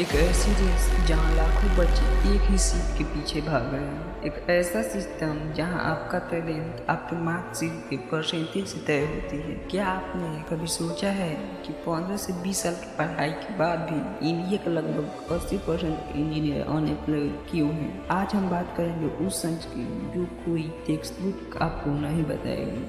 एक ऐसी रेस जहां लाखों बच्चे एक ही सीट के पीछे भाग रहे हैं। एक ऐसा सिस्टम जहां आपका टैलेंट आपके मार्कशीट के परसेंटेज से तय होती है। क्या आपने कभी सोचा है कि 15 से 20 साल की पढ़ाई के बाद भी इंडिया का लगभग 80% इंजीनियर अनएम्प्लॉयड क्यों हैं? आज हम बात करेंगे उस सच की जो कोई टेक्स्ट बुक आपको नहीं बताएगी।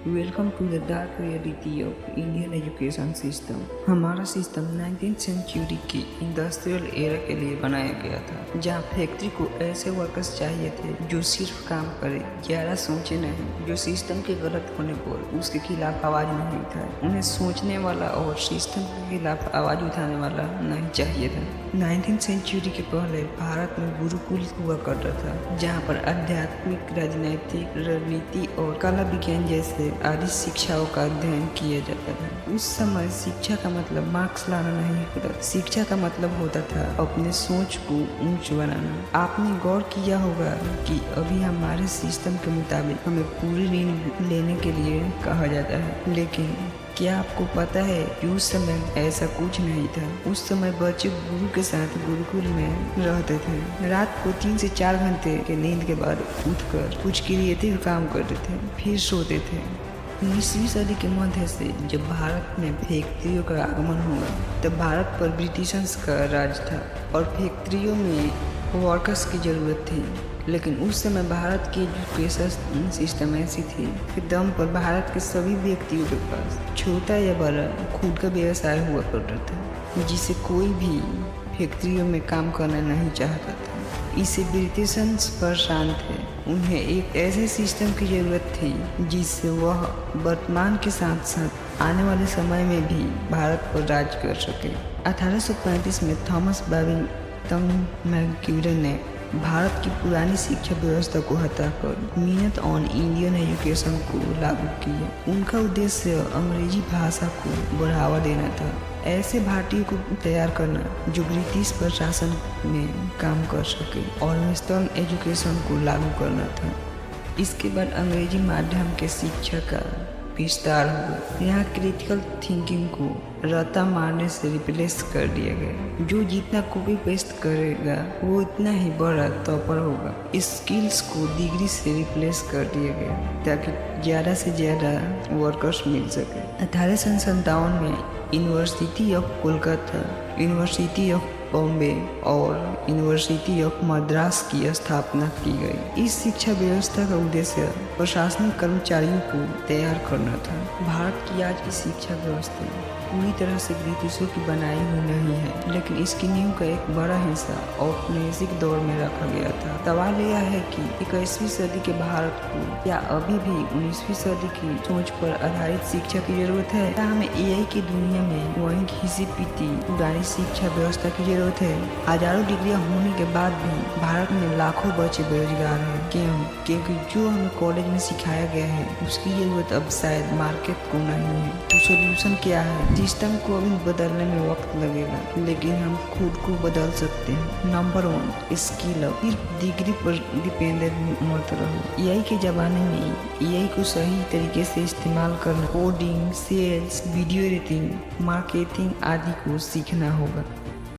Welcome to the dark reality of Indian education system. हमारा सिस्टम 19th सेंचुरी के इंडस्ट्रियल एरा के लिए बनाया गया था, जहां फैक्ट्री को ऐसे वर्कर्स चाहिए थे जो सिर्फ काम करे, ज़्यादा सोचे नहीं, जो सिस्टम के गलत होने पर उसके खिलाफ आवाज़ नहीं उठाए। उन्हें सोचने वाला और सिस्टम के खिलाफ आवाज़ उठाने वाला नहीं चाहिए था। 19th सेंचुरी के पहले भारत में गुरुकुल हुआ करता था, जहाँ पर आध्यात्मिक, राजनैतिक, रणनीति और कला विज्ञान जैसे आदि शिक्षाओं का अध्ययन किया जाता था। उस समय शिक्षा का मतलब मार्क्स लाना नहीं होता, शिक्षा का मतलब होता था अपने सोच को ऊंच बनाना। आपने गौर किया होगा कि अभी हमारे सिस्टम के मुताबिक हमें पूरी ऋण लेने के लिए कहा जाता है, लेकिन क्या आपको पता है कि उस समय ऐसा कुछ नहीं था। उस समय बच्चे गुरु के साथ गुरुकुल में रहते थे। रात को 3 से 4 घंटे के नींद के बाद उठकर कुछ क्रिएटिव काम करते थे, फिर सोते थे। 19वीं सदी के मध्य से जब भारत में फैक्ट्रियों का आगमन हुआ, तब भारत पर ब्रिटिशर्स का राज था और फैक्ट्रियों में वर्कर्स की जरूरत थी। लेकिन उस समय भारत की एजुकेशन सिस्टम ऐसी थी कि दम पर भारत के सभी व्यक्तियों के पास छोटा या बड़ा खुद का व्यवसाय हुआ करता था, जिसे कोई भी फैक्ट्रियों में काम करना नहीं चाहता था। इससे ब्रिटिशर्स परेशान थे। उन्हें एक ऐसे सिस्टम की ज़रूरत थी जिससे वह वर्तमान के साथ साथ आने वाले समय में भी भारत पर राज कर सके। 1835 में थॉमस बैबिंगटन मैक्यूरन ने भारत की पुरानी शिक्षा व्यवस्था को हटाकर मिशन ऑन इंडियन एजुकेशन को लागू किया। उनका उद्देश्य अंग्रेजी भाषा को बढ़ावा देना था, ऐसे भारतीयों को तैयार करना जो ब्रिटिश प्रशासन में काम कर सके, और वेस्टर्न एजुकेशन को लागू करना था। इसके बाद अंग्रेजी माध्यम के शिक्षा का विस्तार हुआ। यहाँ क्रिटिकल थिंकिंग को रट्टा मारने से रिप्लेस कर दिया गया। जो जितना कॉपी पेस्ट करेगा वो उतना ही बड़ा टॉपर होगा। स्किल्स को डिग्री से रिप्लेस कर दिया गया ताकि ज़्यादा से ज़्यादा वर्कर्स मिल सके। 1857 में university of Kolkata, university of Bombay और यूनिवर्सिटी ऑफ मद्रास की स्थापना की गई। इस शिक्षा व्यवस्था का उद्देश्य प्रशासनिक कर्मचारियों को तैयार करना था। भारत की आज की शिक्षा व्यवस्था पूरी तरह से ब्रिटिशों की बनाई हुई नहीं है, लेकिन इसकी नींव का एक बड़ा हिस्सा औपनिवेशिक दौर में रखा गया था। सवाल यह है कि 21वीं सदी के भारत को क्या अभी भी 19वीं सदी की सोच पर आधारित शिक्षा की जरूरत है? क्या हमें एआई की दुनिया में वही घिसी पीटी पुरानी शिक्षा व्यवस्था की जरूरत है? हजारों डिग्रियां होने के बाद भी भारत में लाखों बच्चे बेरोजगार हैं। क्यों? क्योंकि जो हमें कॉलेज में सिखाया गया है उसकी जरूरत अब शायद मार्केट को नहीं है। तो सोल्यूशन क्या है? सिस्टम को अभी बदलने में वक्त लगेगा, लेकिन हम खुद को बदल सकते हैं। Number 1, skill up. सिर्फ डिग्री पर डिपेंडेंट मत रहो। एआई के ज़माने में एआई को सही तरीके से इस्तेमाल करना, coding, sales, video editing, marketing आदि को सीखना होगा।